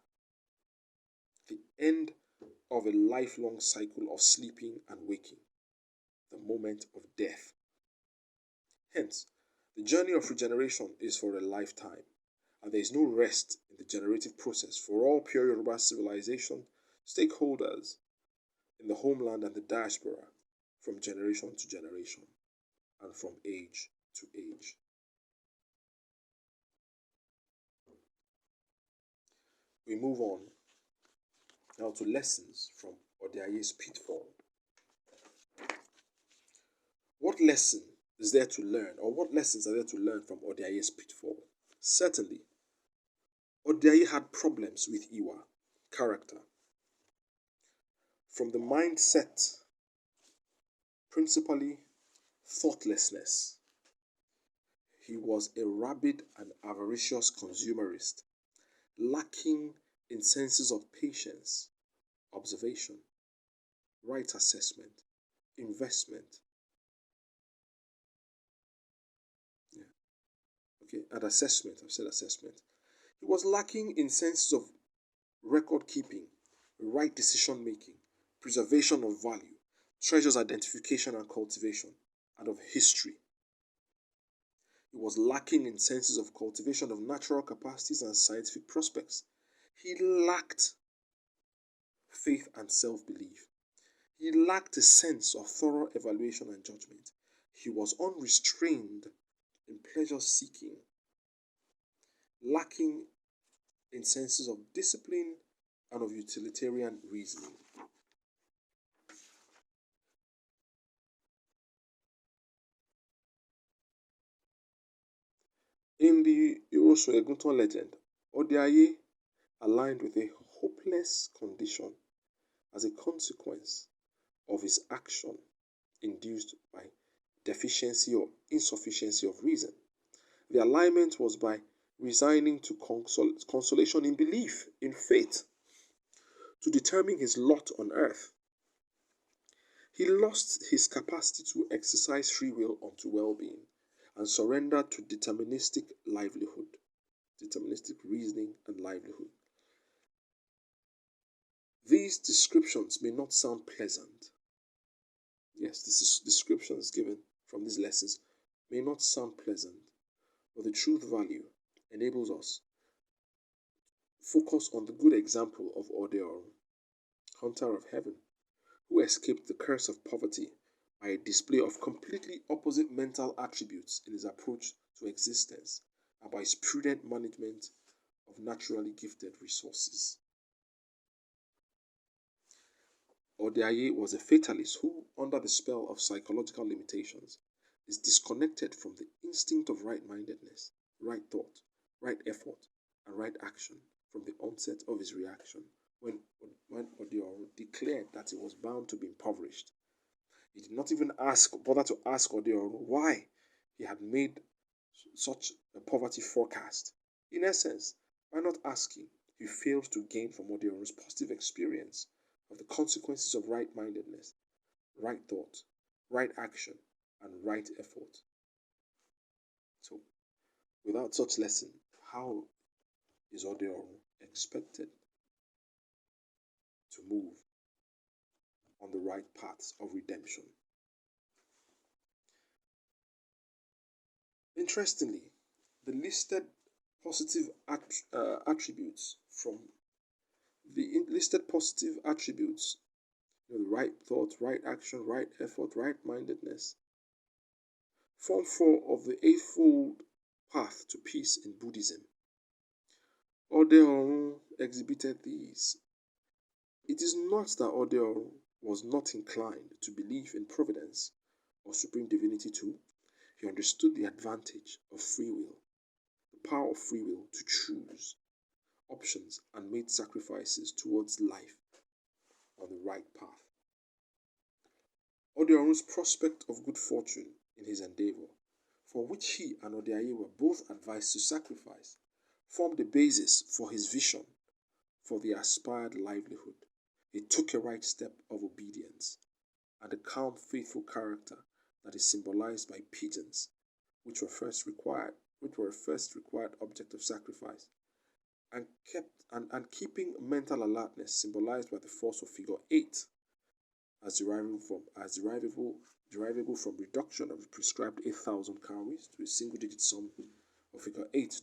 the end of a lifelong cycle of sleeping and waking, the moment of death. Hence, the journey of regeneration is for a lifetime, and there is no rest in the generative process for all pure Yoruba civilization stakeholders in the homeland and the diaspora from generation to generation and from age to age. We move on now to lessons from Odiaye's pitfall. What lesson is there to learn, or what lessons are there to learn from Odiaye's pitfall? Certainly, Odiaye had problems with Iwa, character. From the mindset, principally thoughtlessness. He was a rabid and avaricious consumerist, lacking in senses of patience, observation, right assessment, investment. Yeah. Okay, and assessment. I've said assessment. He was lacking in senses of record keeping, right decision making, preservation of value, treasures identification and cultivation, and of history. He was lacking in senses of cultivation of natural capacities and scientific prospects. He lacked faith and self belief. He lacked a sense of thorough evaluation and judgment. He was unrestrained in pleasure seeking, lacking in senses of discipline and of utilitarian reasoning. In the Egunton legend, Odiaye aligned with a hopeless condition as a consequence of his action induced by deficiency or insufficiency of reason. The alignment was by resigning to consolation in belief, in faith, to determine his lot on earth. He lost his capacity to exercise free will unto well-being and surrendered to deterministic livelihood, deterministic reasoning and livelihood. These descriptions may not sound pleasant. Yes, this descriptions given from these lessons may not sound pleasant, but the truth value enables us focus on the good example of Odeoru, hunter of heaven, who escaped the curse of poverty by a display of completely opposite mental attributes in his approach to existence and by his prudent management of naturally gifted resources. Odiaye was a fatalist who, under the spell of psychological limitations, is disconnected from the instinct of right-mindedness, right thought, right effort, and right action from the onset of his reaction when Odioro declared that he was bound to be impoverished. He did not even bother to ask Odioro why he had made such a poverty forecast. In essence, by not asking, he failed to gain from Odioro's positive experience of the consequences of right-mindedness, right thought, right action, and right effort. So, without such lesson, how is Odioro expected to move on the right paths of redemption? Interestingly, the listed positive attributes from the listed positive attributes, the right thought, right action, right effort, right mindedness, form four of the eightfold path to peace in Buddhism. Odeorun exhibited these. It is not that Odeorun was not inclined to believe in providence or supreme divinity too. He understood the advantage of free will, the power of free will to choose options and made sacrifices towards life on the right path. Odeorun's prospect of good fortune in his endeavor, for which he and Odiaye were both advised to sacrifice, formed the basis for his vision for the aspired livelihood. He took a right step of obedience, and a calm, faithful character that is symbolized by pigeons, which were a first required object of sacrifice, and keeping mental alertness symbolized by the force of figure 8 as derivable from reduction of the prescribed 8,000 calories to a single digit sum of figure 8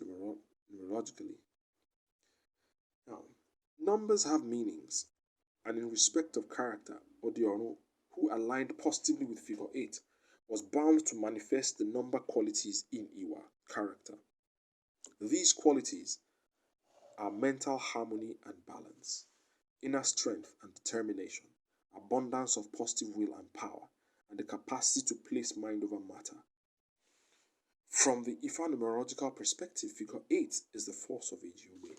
numerologically. Now, numbers have meanings, and in respect of character, Odiorno, who aligned positively with figure 8, was bound to manifest the number qualities in Iwa character. These qualities are mental harmony and balance, inner strength and determination, abundance of positive will and power, and the capacity to place mind over matter. From the Ifa numerological perspective, figure 8 is the force of Ejiobe.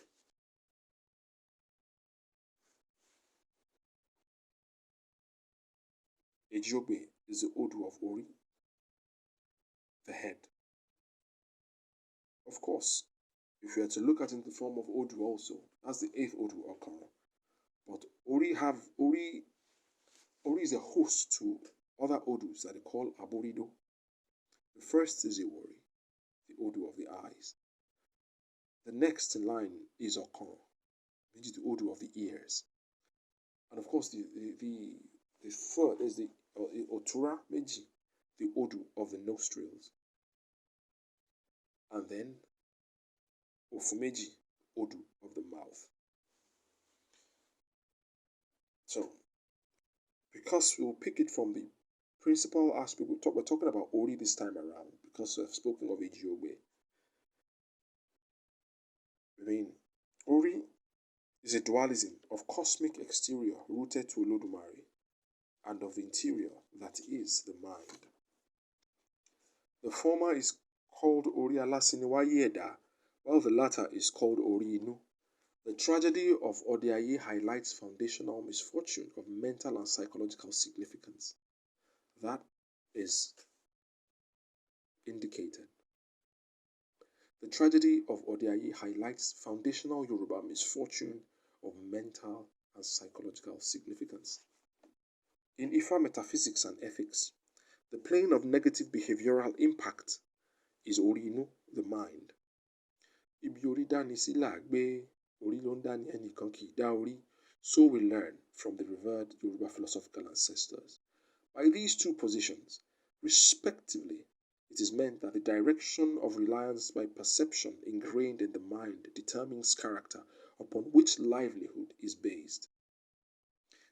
Ejiobe is the Odu of Ori, the head. Of course, if you are to look at it in the form of Odu also, that's the 8th Odu Okara. But Ori is a host to other Odus that they call Aborido. The first is Iwori, the Odu of the eyes. The next in line is Okon, which is the Odu of the ears. And of course, the third is the Otura Meji, the Odu of the nostrils. And then Ofumeji, Odu of the mouth. So, because we'll pick it from the principal aspect, we're talking about Ori this time around, because I've spoken of Ejiobe. I mean, Ori is a dualism of cosmic exterior rooted to Olodumare and of the interior that is the mind. The former is called Ori Alasiniwayeda, while the latter is called Ori Inu. The tragedy of Odiaye highlights foundational misfortune of mental and psychological significance. That is indicated. The tragedy of Odiaye highlights foundational Yoruba misfortune of mental and psychological significance. In Ifa metaphysics and ethics, the plane of negative behavioral impact is Orinu, the mind. So we learn from the revered Yoruba philosophical ancestors. By these two positions, respectively, it is meant that the direction of reliance by perception ingrained in the mind determines character upon which livelihood is based.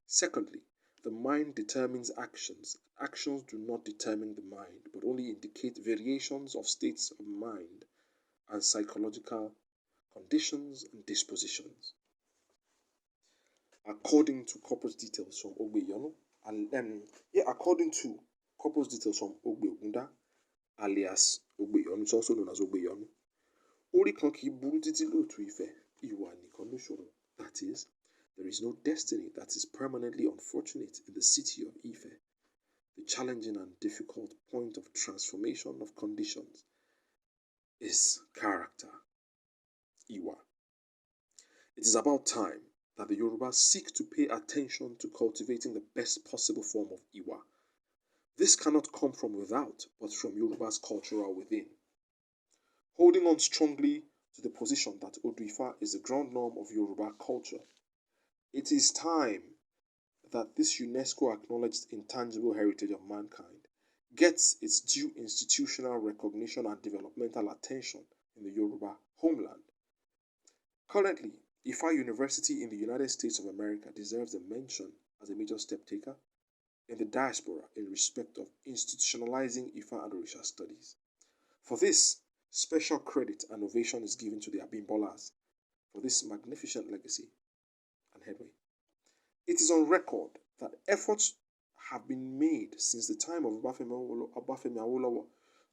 Secondly, the mind determines actions. Actions do not determine the mind, but only indicate variations of states of mind and psychological conditions and dispositions. According to corpus details from Ogbeyonu, according to corpus details from Ogbegunda, alias Ogbeyonu, it's also known as Ogbeyonu, Ori kan kì í burú títí lóòtú Ifẹ̀, ìwà nìkan ló ṣòro. That is, there is no destiny that is permanently unfortunate in the city of Ife. The challenging and difficult point of transformation of conditions is character, Iwa. It is about time that the Yoruba seek to pay attention to cultivating the best possible form of Iwa. This cannot come from without, but from Yoruba's cultural within. Holding on strongly to the position that Oduifa is the ground norm of Yoruba culture, it is time that this UNESCO acknowledged intangible heritage of mankind gets its due institutional recognition and developmental attention in the Yoruba homeland. Currently, Ifa University in the United States of America deserves a mention as a major step taker in the diaspora in respect of institutionalizing Ifa and Orisha studies. For this, special credit and ovation is given to the Abimbolas for this magnificent legacy and headway. It is on record that efforts have been made since the time of Obafemi Awolowo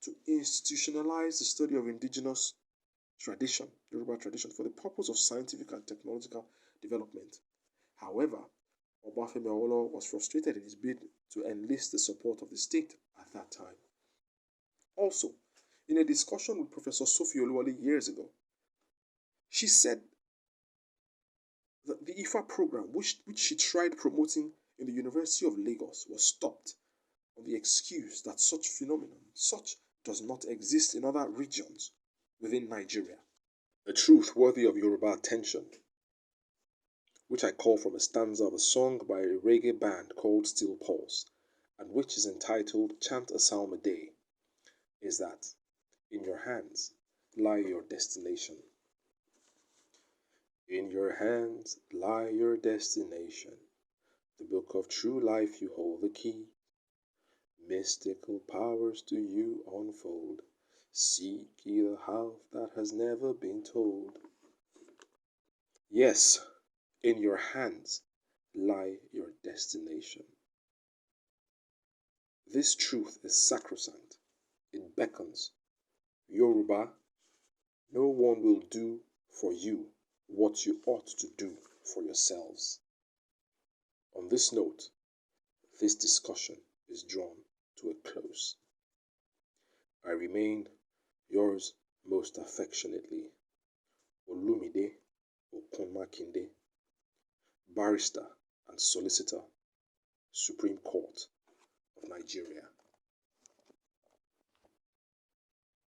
to institutionalize the study of indigenous tradition, Yoruba tradition, for the purpose of scientific and technological development. However, Obafemi Awolowo was frustrated in his bid to enlist the support of the state at that time. Also, in a discussion with Professor Sophie Oluwole years ago, she said that the IFA program, which she tried promoting in the University of Lagos, was stopped on the excuse that such does not exist in other regions within Nigeria. A truth worthy of Yoruba attention, which I call from a stanza of a song by a reggae band called Still Pulse, and which is entitled Chant a Psalm a Day, is that in your hands lie your destination. In your hands lie your destination. The book of true life you hold the key. Mystical powers to you unfold. Seek ye the half that has never been told. Yes, in your hands lie your destination. This truth is sacrosanct. It beckons. Yoruba, no one will do for you what you ought to do for yourselves. On this note, this discussion is drawn to a close. I remain yours most affectionately, Olumide Okunmakinde, barrister and solicitor, Supreme Court,